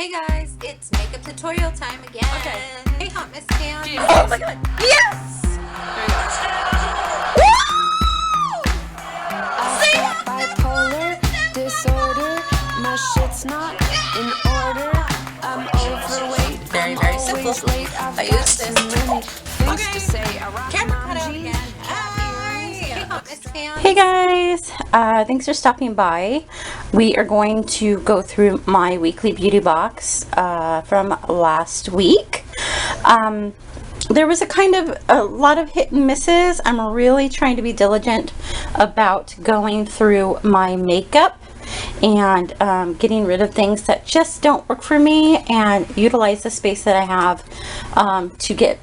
Hey guys, it's makeup tutorial time again. Okay. Hey Hot Miss Cam. Oh my god. Yes! There you See? Bipolar disorder, my shit's not in order. I'm overweight. Very, very simple. I use this. Camera cut out again. Hey Hot Miss Cam. Hey guys, thanks for stopping by. We are going to go through my weekly beauty box from last week. There was a lot of hit and misses. I'm really trying to be diligent about going through my makeup and getting rid of things that just don't work for me and utilize the space that I have to get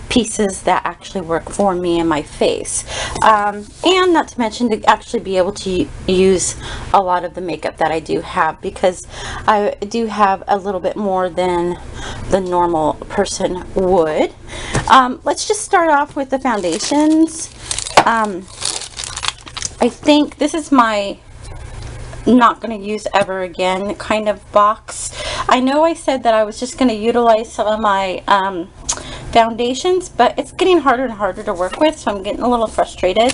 pieces that actually work for me and my face, and not to mention to actually be able to use a lot of the makeup that I do have, because I do have a little bit more than the normal person would. Let's just start off with the foundations. I think this is my not going to use ever again kind of box. I know I said that I was just going to utilize some of my foundations, but it's getting harder and harder to work with, so I'm getting a little frustrated.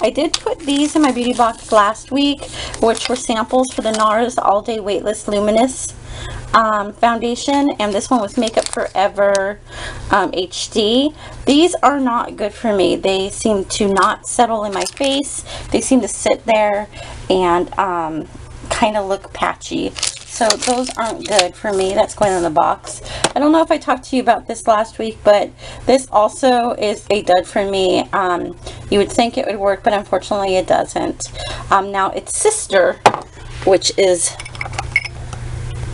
I did put these in my beauty box last week, which were samples for the NARS All Day Weightless Luminous foundation, and this one was Makeup Forever HD. These are not good for me. They seem to not settle in my face. They seem to sit there and kind of look patchy. So those aren't good for me. That's going in the box. I don't know if I talked to you about this last week, but this also is a dud for me. You would think it would work, but unfortunately it doesn't. Now its sister, which is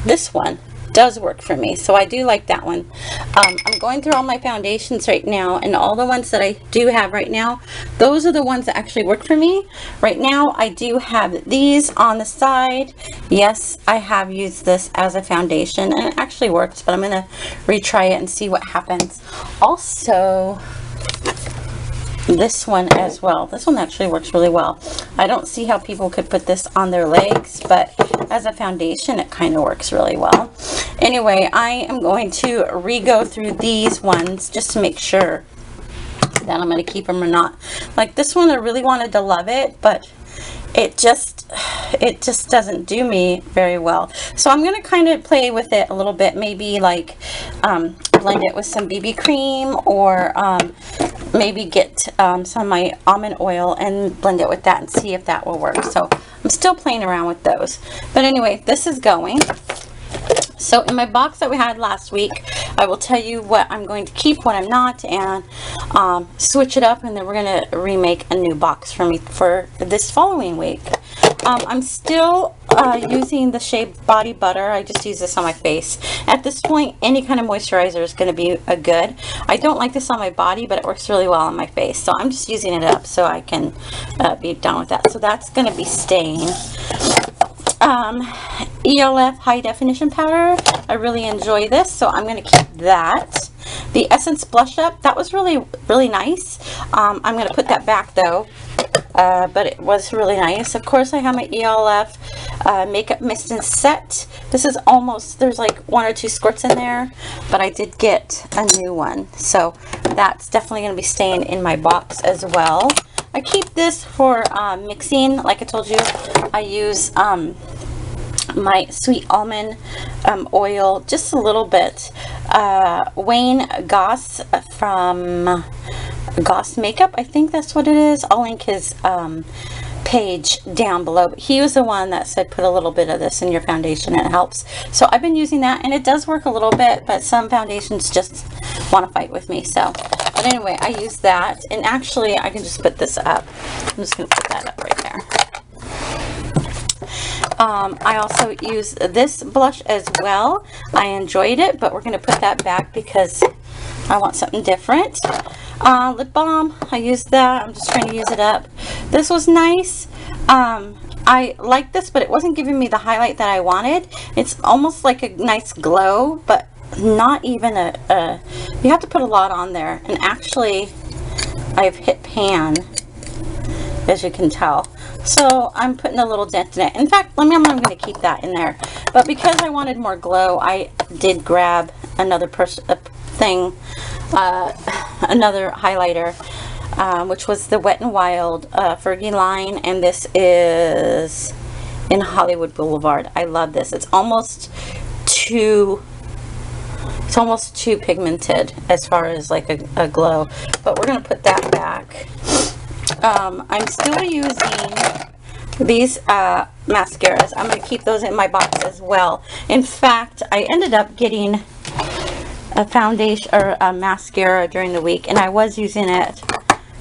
this one, does work for me, so I do like that one. I'm going through all my foundations right now, and all the ones that I do have right now, those are the ones that actually work for me. Right now I do have these on the side. Yes, I have used this as a foundation and it actually works, but I'm gonna retry it and see what happens. Also, this one as well. This one actually works really well. I don't see how people could put this on their legs, but as a foundation it kind of works really well. Anyway, I am going to re-go through these ones just to make sure that I'm going to keep them or not. Like this one, I really wanted to love it, but it just doesn't do me very well. So I'm going to kind of play with it a little bit, maybe like blend it with some BB cream, or maybe get some of my almond oil and blend it with that and see if that will work. So I'm still playing around with those. But anyway, this is going. So in my box that we had last week, I will tell you what I'm going to keep, what I'm not, and switch it up, and then we're going to remake a new box for me for this following week. I'm still using the Shea Body Butter. I just use this on my face. At this point, any kind of moisturizer is going to be a good. I don't like this on my body, but it works really well on my face. So I'm just using it up so I can be done with that. So that's going to be staying. ELF High Definition Powder. I really enjoy this, so I'm going to keep that. The Essence Blush Up, that was really nice. I'm going to put that back though, but it was really nice. Of course, I have my ELF Makeup Mist and Set. This is almost, there's like 1 or 2 squirts in there, but I did get a new one, so that's definitely going to be staying in my box as well. I keep this for mixing. Like I told you, I use my sweet almond oil, just a little bit. Wayne Goss from Goss Makeup, I think that's what it is. I'll link his page down below, but he was the one that said put a little bit of this in your foundation and it helps. So I've been using that, and it does work a little bit, but some foundations just want to fight with me. So but anyway, I use that, and actually I can just put this up. I'm just going to put that up right there. I also use this blush as well. I enjoyed it, but we're going to put that back because I want something different. Lip balm, I used that. I'm just trying to use it up. This was nice. I like this, but it wasn't giving me the highlight that I wanted. It's almost like a nice glow, but not even a you have to put a lot on there. And actually, I've hit pan, as you can tell. So I'm putting a little dent in it. In fact, I'm going to keep that in there. But because I wanted more glow, I did grab another another highlighter, which was the Wet n Wild Fergie line, and this is in Hollywood Boulevard. I love this. It's almost too pigmented as far as like a glow, but we're gonna put that back. I'm still using these mascaras. I'm gonna keep those in my box as well. In fact, I ended up getting a foundation or a mascara during the week, and I was using it,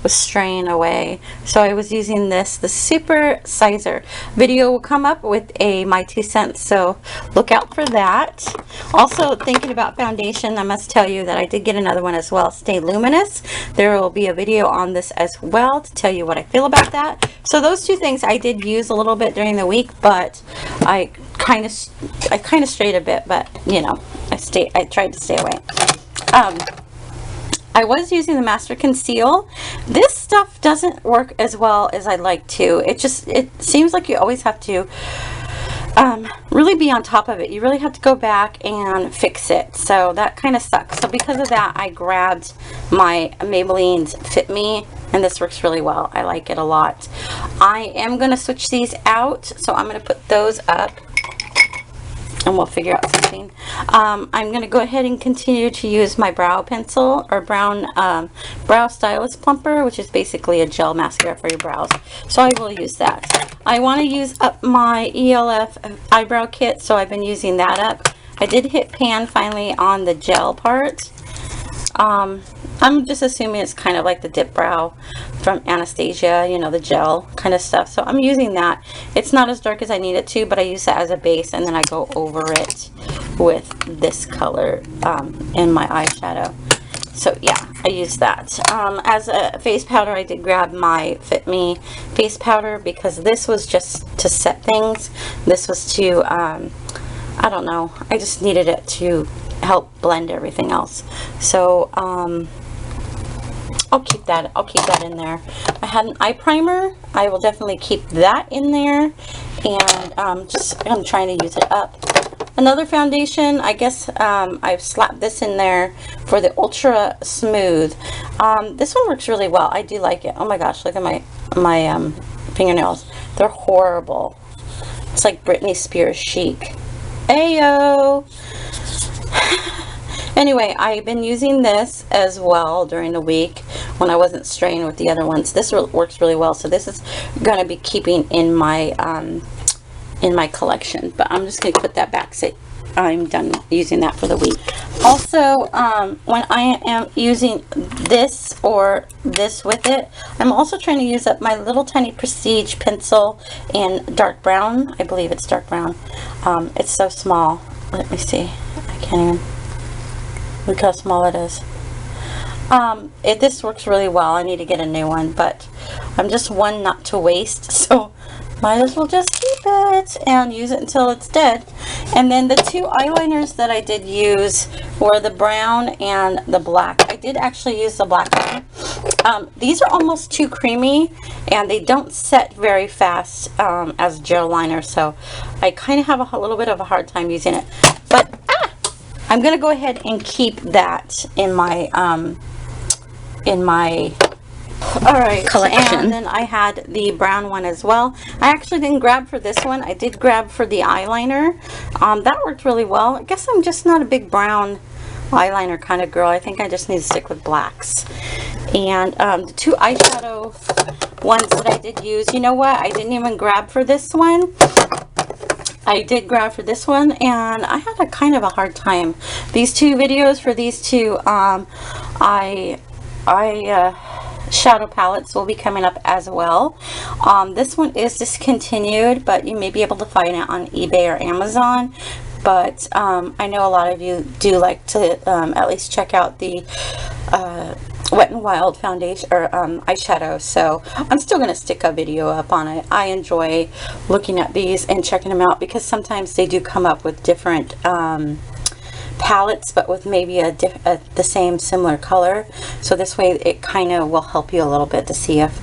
was straying away, so I was using this, the Super Sizer. Video will come up with my 2 cents, so look out for that. Also, thinking about foundation, I must tell you that I did get another one as well, Stay Luminous. There will be a video on this as well to tell you what I feel about that. So those two things I did use a little bit during the week, but I kind of strayed a bit, but you know, I tried to stay away. I was using the Master Conceal. This stuff doesn't work as well as I'd like to. It seems like you always have to really be on top of it. You really have to go back and fix it. So that kind of sucks. So because of that, I grabbed my Maybelline's Fit Me, and this works really well. I like it a lot. I am going to switch these out, so I'm going to put those up, and we'll figure out something. I'm going to go ahead and continue to use my brow pencil, or brow stylist plumper, which is basically a gel mascara for your brows. So I will use that. I want to use up my ELF eyebrow kit, so I've been using that up. I did hit pan finally on the gel part. I'm just assuming it's kind of like the dip brow from Anastasia, you know, the gel kind of stuff. So I'm using that. It's not as dark as I need it to, but I use that as a base, and then I go over it with this color in my eyeshadow. So yeah, I use that. As a face powder, I did grab my Fit Me face powder, because this was just to set things. This was to, I don't know, I just needed it to help blend everything else. So I'll keep that in there. I had an eye primer. I will definitely keep that in there, and I'm trying to use it up. Another foundation, I guess I've slapped this in there for the Ultra Smooth. This one works really well. I do like it. Oh my gosh, look at my fingernails. They're horrible. It's like Britney Spears chic. Ayo! Anyway, I've been using this as well during the week when I wasn't straying with the other ones. This works really well, so this is going to be keeping in my collection. But I'm just going to put that back so I'm done using that for the week. Also, when I am using this or this with it, I'm also trying to use up my little tiny Prestige pencil in dark brown. I believe it's dark brown. It's so small. Let me see. I can't even. Look how small it is. This works really well. I need to get a new one, but I'm just one not to waste, so might as well just keep it and use it until it's dead. And then the two eyeliners that I did use were the brown and the black. I did actually use the black one. These are almost too creamy, and they don't set very fast as gel liner, so I kind of have a little bit of a hard time using it. But I'm going to go ahead and keep that in my collection. And then I had the brown one as well. I actually didn't grab for this one. I did grab for the eyeliner. That worked really well. I guess I'm just not a big brown eyeliner kind of girl. I think I just need to stick with blacks. And the two eyeshadow ones that I did use, you know what? I didn't even grab for this one. I did grab for this one, and I had a kind of a hard time. These two videos for these two shadow palettes will be coming up as well. This one is discontinued, but you may be able to find it on eBay or Amazon. But I know a lot of you do like to at least check out the Wet n Wild foundation or eyeshadow, so I'm still going to stick a video up on it. I enjoy looking at these and checking them out, because sometimes they do come up with different palettes, but with maybe the same similar color. So this way it kind of will help you a little bit to see if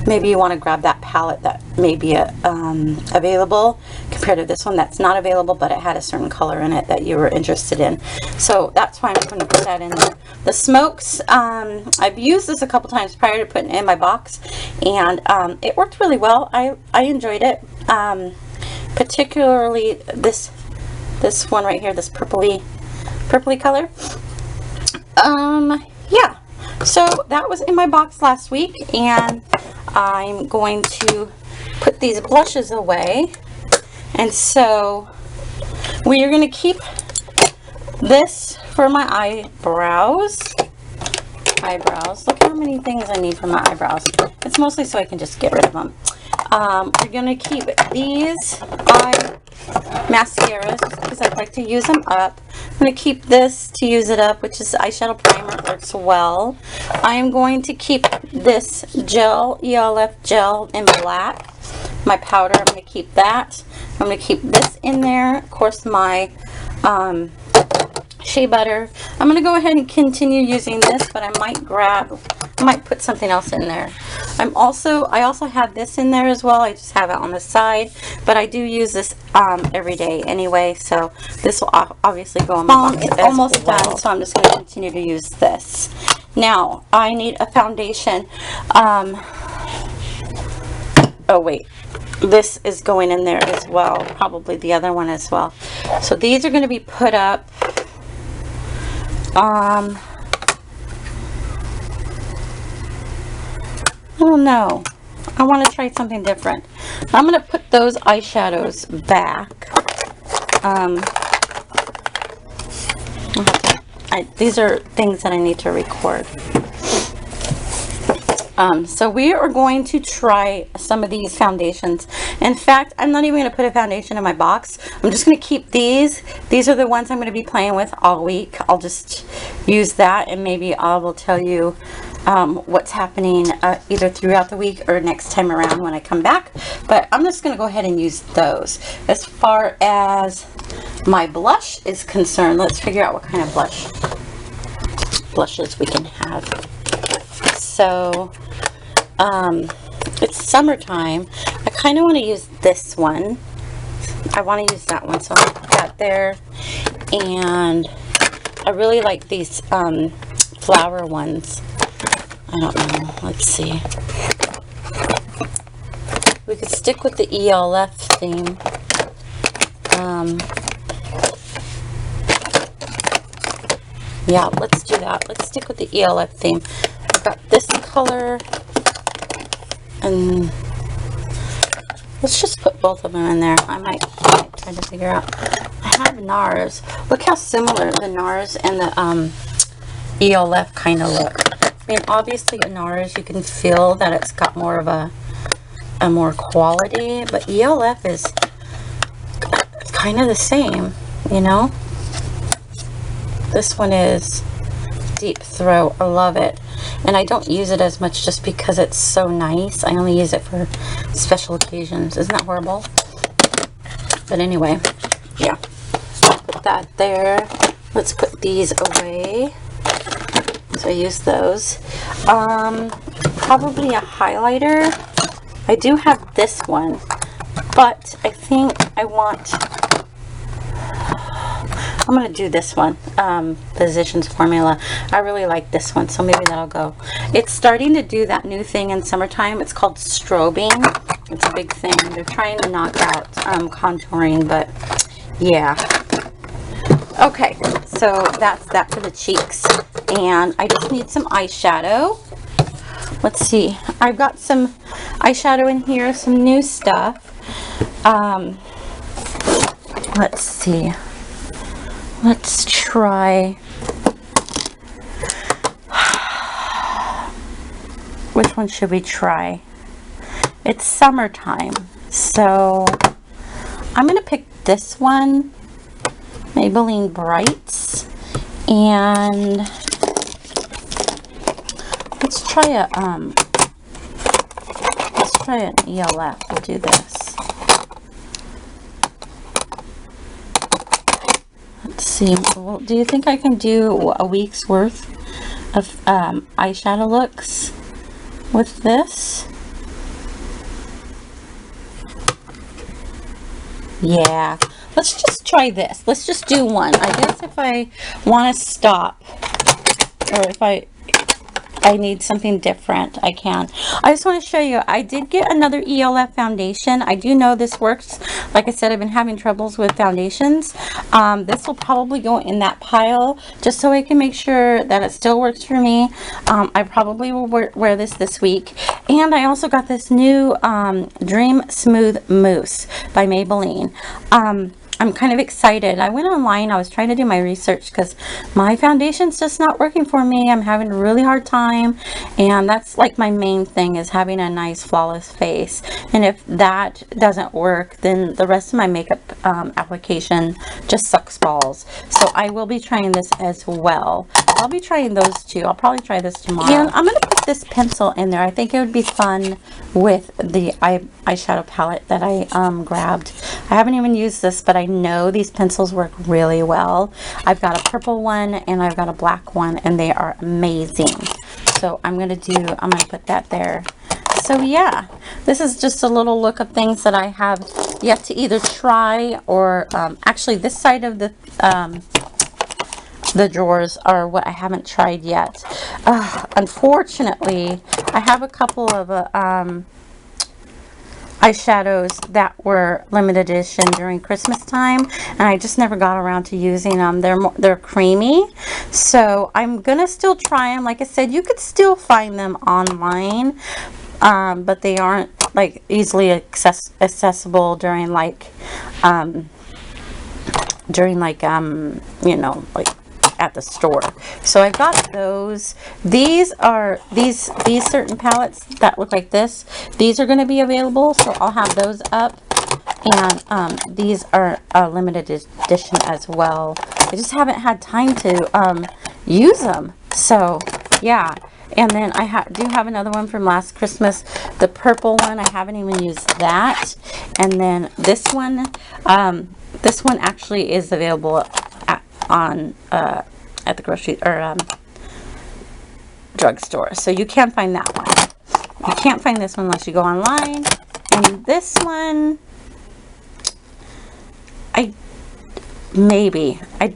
maybe you want to grab that palette that may be available, compared to this one that's not available, but it had a certain color in it that you were interested in. So that's why I'm going to put that in there. The smokes, I've used this a couple times prior to putting it in my box, and it worked really well. I enjoyed it, particularly this one right here, this purpley color. Yeah, so that was in my box last week, and I'm going to put these blushes away. And so we are going to keep this for my eyebrows. Look how many things I need for my eyebrows. It's mostly so I can just get rid of them. We're going to keep these eye mascaras because I'd like to use them up. I'm going to keep this to use it up, which is eyeshadow primer. It works well. I am going to keep this gel, ELF gel in black. My powder, I'm going to keep that. I'm going to keep this in there. Of course, my shea butter. I'm going to go ahead and continue using this, but I might put something else in there. I also have this in there as well. I just have it on the side, but I do use this every day anyway, so this will obviously go on my box. It's almost done, so I'm just going to continue to use this. Now, I need a foundation. Oh wait, this is going in there as well, probably the other one as well. So these are going to be put up. I don't know. I want to try something different. I'm going to put those eyeshadows back. These are things that I need to record. So we are going to try some of these foundations. In fact, I'm not even going to put a foundation in my box. I'm just going to keep these. These are the ones I'm going to be playing with all week. I'll just use that, and maybe I will tell you what's happening either throughout the week or next time around when I come back. But I'm just going to go ahead and use those. As far as my blush is concerned, let's figure out what kind of blushes we can have. So it's summertime. I kind of want to use this one. I want to use that one, so I'll put that there. And I really like these flower ones. I don't know. Let's see. We could stick with the ELF theme. Yeah, let's do that. Let's stick with the ELF theme. I've got this color, and let's just put both of them in there. I might try to figure out. I have NARS. Look how similar the NARS and the ELF kind of look. I mean, obviously in NARS you can feel that it's got more of a more quality, but ELF is kind of the same, you know. This one is Deep Throat. I love it. And I don't use it as much just because it's so nice. I only use it for special occasions. Isn't that horrible? But anyway, yeah. Put that there. Let's put these away. So I use those. Probably a highlighter. I do have this one, but I think I'm going to do this one, Physicians Formula. I really like this one, so maybe that'll go. It's starting to do that new thing in summertime. It's called strobing. It's a big thing. They're trying to knock out contouring, but yeah. Okay, so that's that for the cheeks. And I just need some eyeshadow. Let's see. I've got some eyeshadow in here, some new stuff. Let's see. Let's try. Which one should we try? It's summertime, so I'm going to pick this one, Maybelline Brights, and let's try an ELF. We'll do this. Let's see. Well, do you think I can do a week's worth of eyeshadow looks with this? Yeah, let's just try this. Let's just do one. I guess if I want to stop, or if I need something different, I can. I just want to show you, I did get another ELF foundation. I do know this works. Like I said, I've been having troubles with foundations. This will probably go in that pile, just so I can make sure that it still works for me. I probably will wear this week. And I also got this new Dream Smooth Mousse by Maybelline. I'm kind of excited. I went online. I was trying to do my research because my foundation's just not working for me. I'm having a really hard time, and that's like my main thing, is having a nice flawless face. And if that doesn't work, then the rest of my makeup application just sucks balls. So I will be trying this as well. I'll be trying those two. I'll probably try this tomorrow. And I'm going to put this pencil in there. I think it would be fun with the eyeshadow palette that I grabbed. I haven't even used this, but I know these pencils work really well. I've got a purple one and I've got a black one, and they are amazing. So I'm going to put that there. So yeah, this is just a little look of things that I have yet to either try or actually this side of the drawers are what I haven't tried yet. Unfortunately, I have a couple of eyeshadows that were limited edition during Christmas time, and I just never got around to using them. They're creamy, so I'm gonna still try them. Like I said, you could still find them online, but they aren't like easily accessible during like you know, like at the store. So I got those. These are these certain palettes that look like this. These are going to be available, so I'll have those up. And these are a limited edition as well. I just haven't had time to use them. So yeah. And then I do have another one from last Christmas, the purple one. I haven't even used that. And then this one actually is available at the grocery or drugstore, so you can find that one. You can't find this one unless you go online. And this one, I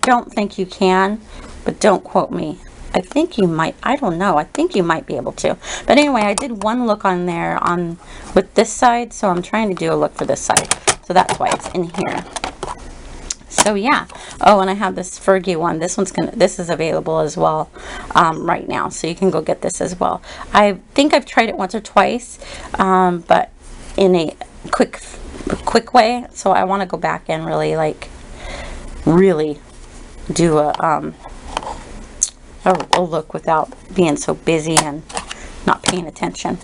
don't think you can, but don't quote me. I think you might. I don't know. I think you might be able to. But anyway, I did one look on there with this side, so I'm trying to do a look for this side. So that's why it's in here. So yeah. Oh, and I have this Fergie one. This is available as well right now, so you can go get this as well. I think I've tried it once or twice, but in a quick way. So I want to go back and really do a look without being so busy and not paying attention.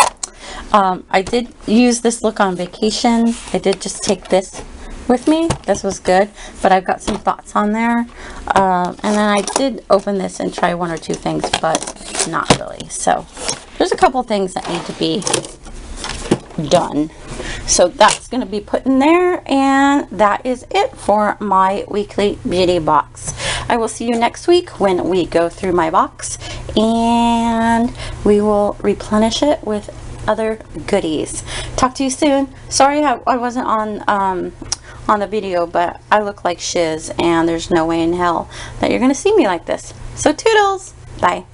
I did use this look on vacation. I did just take this with me. This was good, but I've got some thoughts on there. And then I did open this and try one or two things, but not really. So there's a couple things that need to be done. So that's going to be put in there, and that is it for my weekly beauty box. I will see you next week when we go through my box, and we will replenish it with other goodies. Talk to you soon. Sorry I wasn't on the video, but I look like shiz, and there's no way in hell that you're going to see me like this. So toodles! Bye.